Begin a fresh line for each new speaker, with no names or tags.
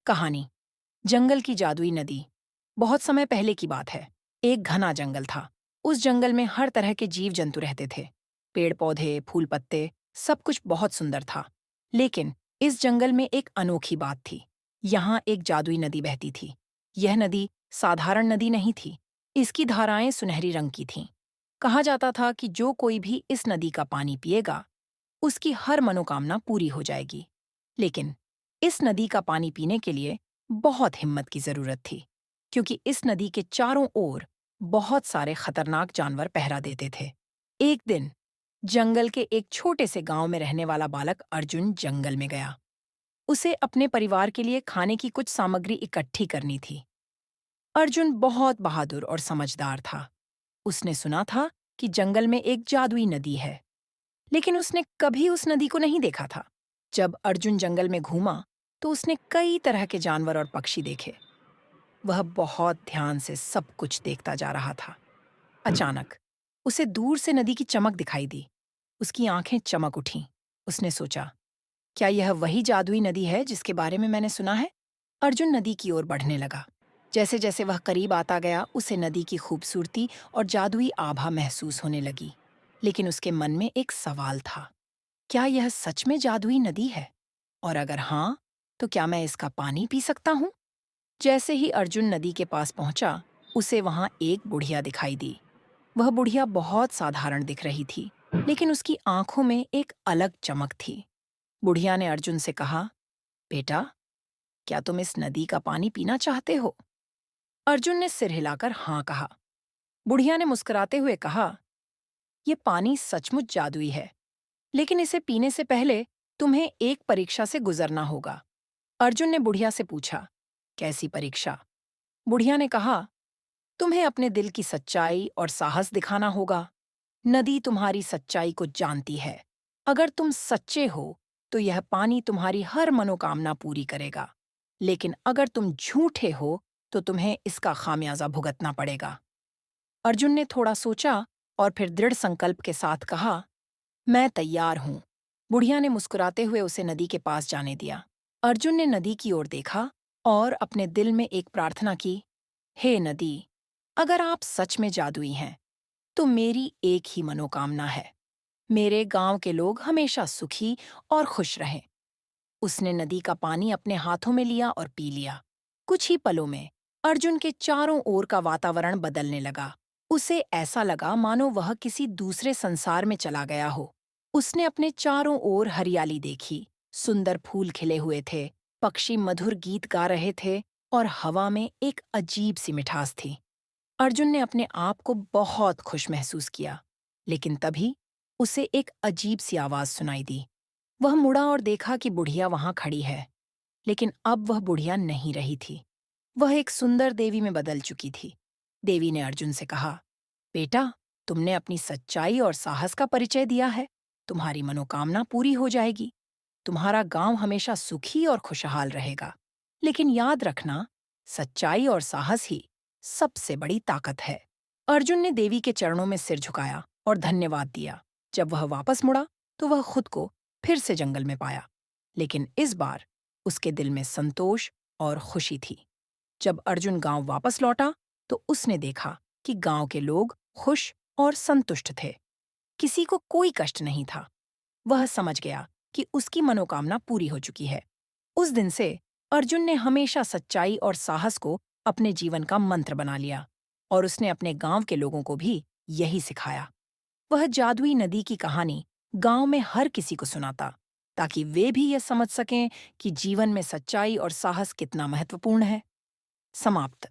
कहानी। जंगल की जादुई नदी। बहुत समय पहले की बात है। एक घना जंगल था। उस जंगल में हर तरह के जीव जंतु रहते थे। पेड़ पौधे, फूल पत्ते, सब कुछ बहुत सुंदर था। लेकिन इस जंगल में एक अनोखी बात थी। यहाँ एक जादुई नदी बहती थी। यह नदी साधारण नदी नहीं थी। इसकी धाराएं सुनहरी रंग की थीं। कहा जाता था कि जो कोई भी इस नदी का पानी पिएगा, उसकी हर मनोकामना पूरी हो जाएगी। लेकिन इस नदी का पानी पीने के लिए बहुत हिम्मत की जरूरत थी, क्योंकि इस नदी के चारों ओर बहुत सारे खतरनाक जानवर पहरा देते थे। एक दिन जंगल के एक छोटे से गांव में रहने वाला बालक अर्जुन जंगल में गया। उसे अपने परिवार के लिए खाने की कुछ सामग्री इकट्ठी करनी थी। अर्जुन बहुत बहादुर और समझदार था। उसने सुना था कि जंगल में एक जादुई नदी है, लेकिन उसने कभी उस नदी को नहीं देखा था। जब अर्जुन जंगल में घूमा तो उसने कई तरह के जानवर और पक्षी देखे। वह बहुत ध्यान से सब कुछ देखता जा रहा था। अचानक उसे दूर से नदी की चमक दिखाई दी। उसकी आंखें चमक उठीं। उसने सोचा, क्या यह वही जादुई नदी है जिसके बारे में मैंने सुना है? अर्जुन नदी की ओर बढ़ने लगा। जैसे जैसे वह करीब आता गया, उसे नदी की खूबसूरती और जादुई आभा महसूस होने लगी। लेकिन उसके मन में एक सवाल था, क्या यह सच में जादुई नदी है? और अगर हाँ, तो क्या मैं इसका पानी पी सकता हूँ? जैसे ही अर्जुन नदी के पास पहुंचा, उसे वहां एक बुढ़िया दिखाई दी। वह बुढ़िया बहुत साधारण दिख रही थी, लेकिन उसकी आंखों में एक अलग चमक थी। बुढ़िया ने अर्जुन से कहा, बेटा, क्या तुम इस नदी का पानी पीना चाहते हो? अर्जुन ने सिर हिलाकर हाँ कहा। बुढ़िया ने मुस्कुराते हुए कहा, ये पानी सचमुच जादुई है, लेकिन इसे पीने से पहले तुम्हें एक परीक्षा से गुजरना होगा। अर्जुन ने बुढ़िया से पूछा, कैसी परीक्षा? बुढ़िया ने कहा, तुम्हें अपने दिल की सच्चाई और साहस दिखाना होगा। नदी तुम्हारी सच्चाई को जानती है। अगर तुम सच्चे हो, तो यह पानी तुम्हारी हर मनोकामना पूरी करेगा। लेकिन अगर तुम झूठे हो, तो तुम्हें इसका खामियाजा भुगतना पड़ेगा। अर्जुन ने थोड़ा सोचा और फिर दृढ़ संकल्प के साथ कहा, मैं तैयार हूं। बुढ़िया ने मुस्कुराते हुए उसे नदी के पास जाने दिया। अर्जुन ने नदी की ओर देखा और अपने दिल में एक प्रार्थना की, हे नदी, अगर आप सच में जादुई हैं, तो मेरी एक ही मनोकामना है, मेरे गांव के लोग हमेशा सुखी और खुश रहें। उसने नदी का पानी अपने हाथों में लिया और पी लिया। कुछ ही पलों में अर्जुन के चारों ओर का वातावरण बदलने लगा। उसे ऐसा लगा मानो वह किसी दूसरे संसार में चला गया हो। उसने अपने चारों ओर हरियाली देखी। सुंदर फूल खिले हुए थे, पक्षी मधुर गीत गा रहे थे और हवा में एक अजीब सी मिठास थी। अर्जुन ने अपने आप को बहुत खुश महसूस किया। लेकिन तभी उसे एक अजीब सी आवाज सुनाई दी। वह मुड़ा और देखा कि बुढ़िया वहां खड़ी है। लेकिन अब वह बुढ़िया नहीं रही थी। वह एक सुंदर देवी में बदल चुकी थी। देवी ने अर्जुन से कहा, बेटा, तुमने अपनी सच्चाई और साहस का परिचय दिया है। तुम्हारी मनोकामना पूरी हो जाएगी। तुम्हारा गांव हमेशा सुखी और खुशहाल रहेगा। लेकिन याद रखना, सच्चाई और साहस ही सबसे बड़ी ताकत है। अर्जुन ने देवी के चरणों में सिर झुकाया और धन्यवाद दिया। जब वह वापस मुड़ा, तो वह खुद को फिर से जंगल में पाया। लेकिन इस बार उसके दिल में संतोष और खुशी थी। जब अर्जुन गांव वापस लौटा, तो उसने देखा कि गांव के लोग खुश और संतुष्ट थे। किसी को कोई कष्ट नहीं था। वह समझ गया कि उसकी मनोकामना पूरी हो चुकी है। उस दिन से अर्जुन ने हमेशा सच्चाई और साहस को अपने जीवन का मंत्र बना लिया और उसने अपने गांव के लोगों को भी यही सिखाया। वह जादुई नदी की कहानी गांव में हर किसी को सुनाता, ताकि वे भी यह समझ सकें कि जीवन में सच्चाई और साहस कितना महत्वपूर्ण है। समाप्त।